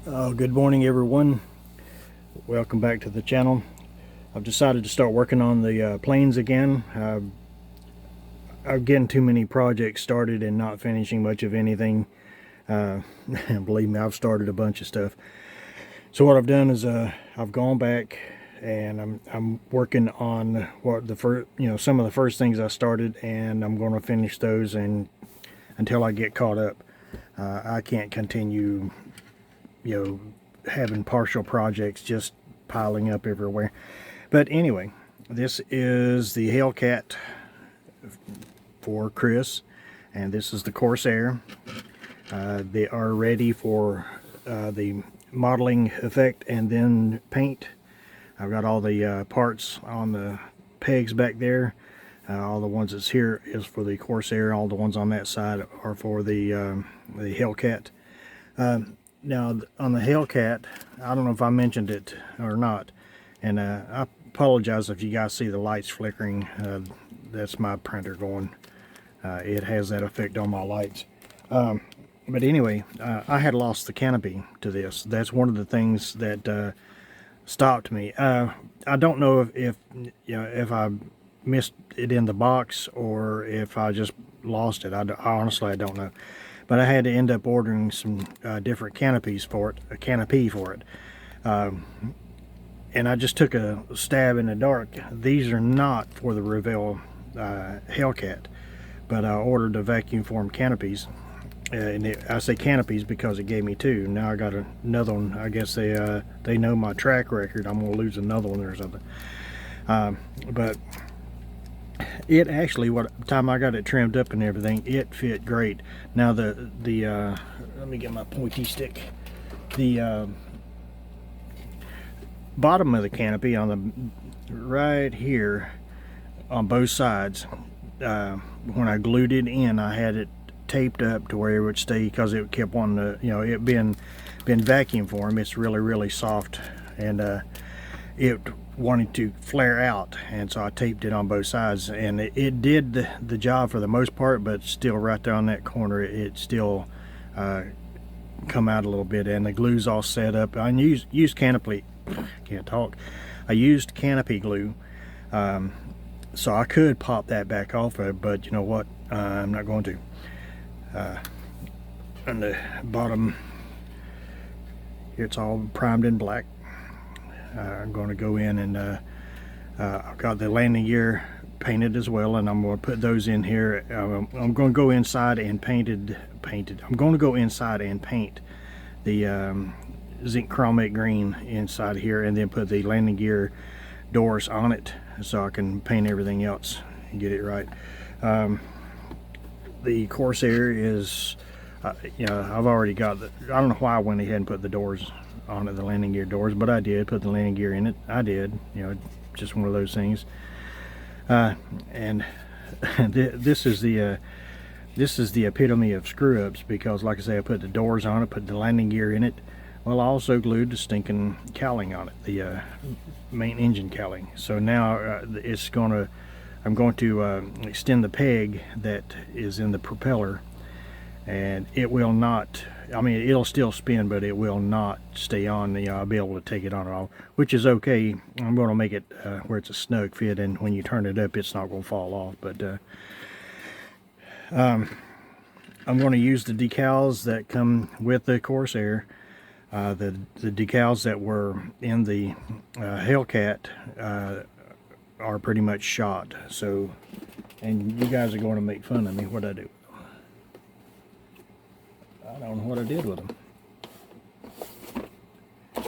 Good morning, everyone. Welcome back to the channel. I've decided to start working on the planes again. I'm getting too many projects started and not finishing much of anything. Believe me, I've started a bunch of stuff. So what I've done is I've gone back and I'm working on what the first, some of the first things I started, and I'm going to finish those and until I get caught up. I can't continue having partial projects just piling up everywhere. But anyway, this is the Hellcat for Chris, and this is the Corsair. They are ready for the modeling effect and then paint. I've got all the parts on the pegs back there. All the ones that's here is for the Corsair. All the ones on that side are for the Hellcat. Now, on the Hellcat, I don't know if I mentioned it or not, and I apologize if you guys see the lights flickering. That's my printer going. It has that effect on my lights. But anyway, I had lost the canopy to this. That's one of the things that stopped me. I don't know if I missed it in the box or if I just lost it. Honestly, I don't know. But I had to end up ordering some different canopies for it, a canopy for it. And I just took a stab in the dark. These are not for the Revell Hellcat, but I ordered the vacuum form canopies. I say canopies because it gave me two. Now I got another one. I guess they know my track record. I'm gonna lose another one or something. But it actually, what time I got it trimmed up and everything, it fit great. Now the let me get my pointy stick. The bottom of the canopy on the right here on both sides, when I glued it in, I had it taped up to where it would stay because it kept wanting to, it been vacuum formed. It's really soft, and it wanted to flare out, and so I taped it on both sides, and it did the job for the most part, but still right there on that corner it still come out a little bit, and the glue's all set up. I used canopy, can't talk. I used canopy glue, so I could pop that back off of it, but you know what, I'm not going to. On the bottom here, it's all primed in black. I'm going to go in and I've got the landing gear painted as well, and I'm going to put those in here. I'm going to go inside and painted. I'm going to go inside and paint the zinc chromate green inside here, and then put the landing gear doors on it so I can paint everything else and get it right. The Corsair is, I've already got I don't know why I went ahead and put the doors on it, the landing gear doors, but I did put the landing gear in it. I did, just one of those things. And this is the epitome of screw ups, because like I say, I put the doors on it, put the landing gear in it. Well, I also glued the stinking cowling on it, the main engine cowling. So now I'm going to extend the peg that is in the propeller, and it will not, it'll still spin, but it will not stay on. I'll be able to take it on and off, which is okay. I'm going to make it where it's a snug fit, and when you turn it up, it's not going to fall off. But I'm going to use the decals that come with the Corsair. The decals that were in the Hellcat are pretty much shot. So, and you guys are going to make fun of me. What'd I do? I don't know what I did with them. Oh,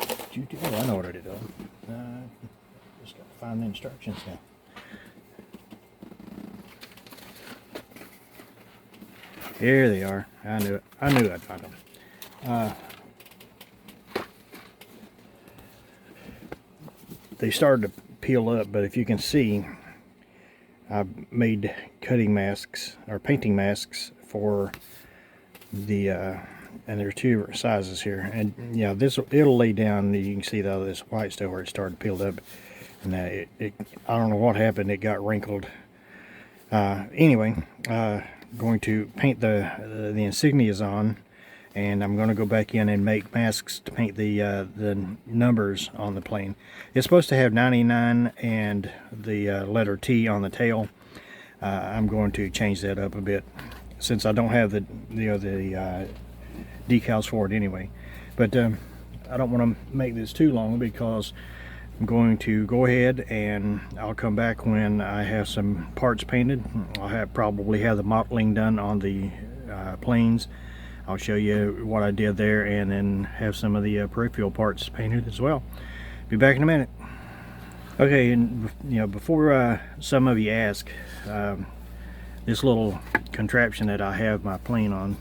I know what I did with them. Just got to find the instructions now. Here they are. I knew it. I knew I'd find them. They started to peel up, but if you can see, I made cutting masks or painting masks for the and there are two different sizes here, and it'll lay down. You can see this white stuff where it started peeled up, and I don't know what happened, it got wrinkled. Anyway, going to paint the insignias on, and I'm going to go back in and make masks to paint the numbers on the plane. It's supposed to have 99 and the letter T on the tail. I'm going to change that up a bit since I don't have the decals for it anyway. But I don't want to make this too long because I'm going to go ahead and I'll come back when I have some parts painted. I'll probably have the modeling done on the planes. I'll show you what I did there and then have some of the peripheral parts painted as well. Be back in a minute. Okay, and before some of you ask, this little contraption that I have my plane on,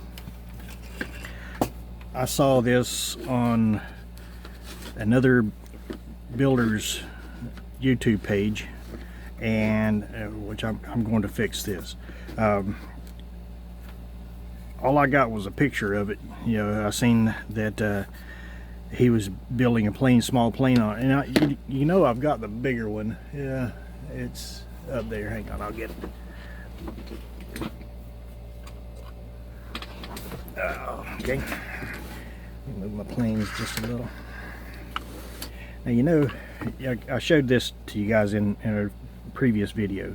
I saw this on another builder's YouTube page, and which I'm going to fix this. All I got was a picture of it. I seen that he was building a small plane on it, and I've got the bigger one. Yeah, it's up there. Hang on, I'll get it. Okay, move my planes just a little. Now I showed this to you guys in a previous video.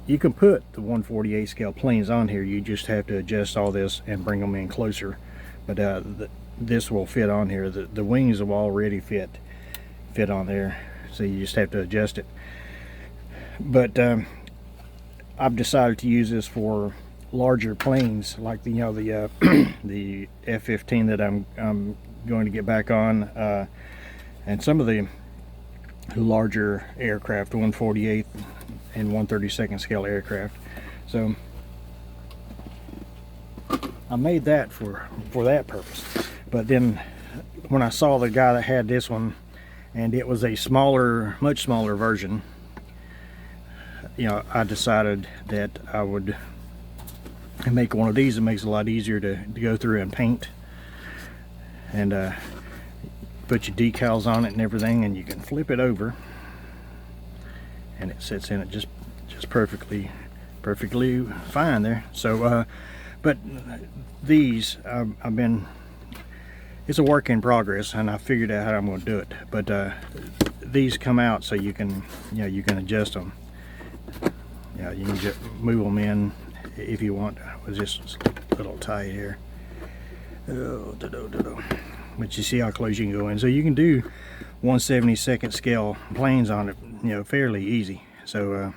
You can put the 1/48 scale planes on here. You just have to adjust all this and bring them in closer. But this will fit on here. The wings will already fit on there, so you just have to adjust it. But I've decided to use this for larger planes, like the the F-15 that I'm going to get back on, and some of the larger aircraft, 1/48 and 1/32 scale aircraft. So I made that for that purpose. But then when I saw the guy that had this one, and it was a much smaller version, I decided that I would make one of these. It makes it a lot easier to go through and paint, and put your decals on it and everything, and you can flip it over and it sits in it just perfectly fine there. So but these it's a work in progress, and I figured out how I'm going to do it. But these come out so you can adjust them. You can just move them in if you want. With just a little tight here. But you see how close you can go in. So you can do 1/72 scale planes on it, fairly easy. So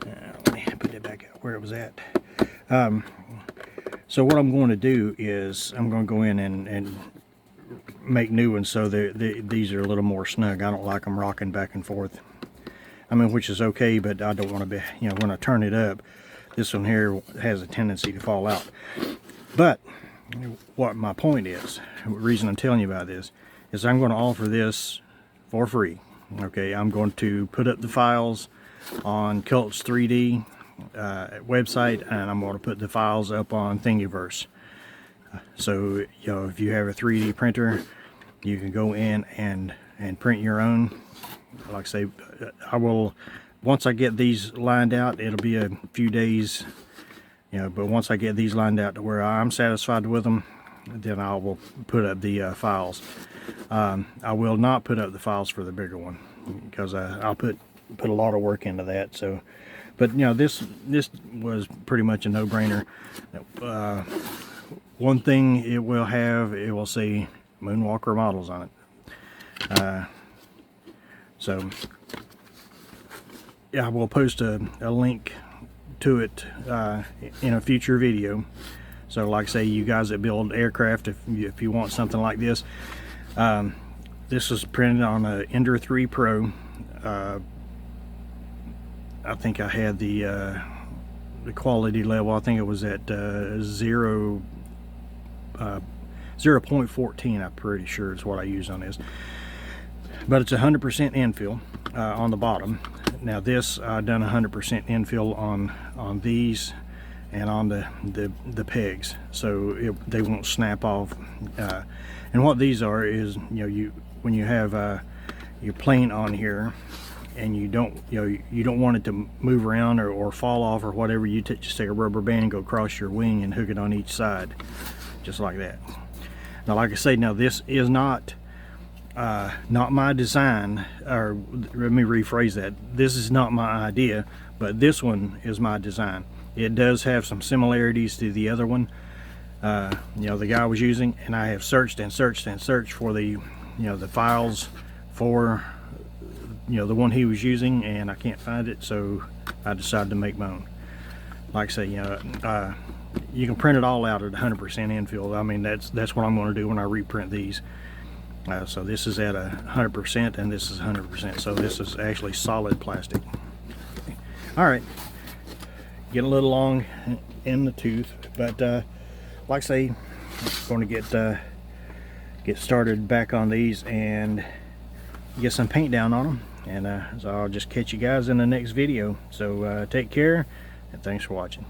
let me put it back where it was at. So what I'm going to do is I'm going to go in and make new ones so these are a little more snug. I don't like them rocking back and forth. I mean, which is okay, but I don't want to be, when I turn it up, this one here has a tendency to fall out. But what my point is, the reason I'm telling you about this, is I'm going to offer this for free. Okay, I'm going to put up the files on Cults 3D website, and I'm going to put the files up on Thingiverse. So if you have a 3D printer, you can go in and print your own. Like I say, I will, once I get these lined out, it'll be a few days, but once I get these lined out to where I'm satisfied with them, then I will put up the files. I will not put up the files for the bigger one, because I'll put a lot of work into that. So, but this was pretty much a no-brainer. One thing it will say Moonwalker models on it. So yeah, I will post a link to it in a future video. So like I say, you guys that build aircraft, if you want something like this, this is printed on a Ender 3 Pro. I think I had the quality level, I think it was at 0.14, I'm pretty sure is what I used on this. But it's 100% infill on the bottom. Now this, I've done 100% infill on these and on the pegs, so they won't snap off. And what these are is, when you have your plane on here, and you don't want it to move around or fall off or whatever, you just take a rubber band and go across your wing and hook it on each side, just like that. Now, like I say, now this is not my design, or let me rephrase that. This is not my idea, but this one is my design. It does have some similarities to the other one, the guy was using, and I have searched and searched and searched for the files for the one he was using, and I can't find it, so I decided to make my own. Like I say, you can print it all out at 100% infill. I mean, that's what I'm going to do when I reprint these. So this is at 100% and this is 100%, so this is actually solid plastic. All right, getting a little long in the tooth, but like I say, I'm going to get started back on these and get some paint down on them, and so I'll just catch you guys in the next video. So take care, and thanks for watching.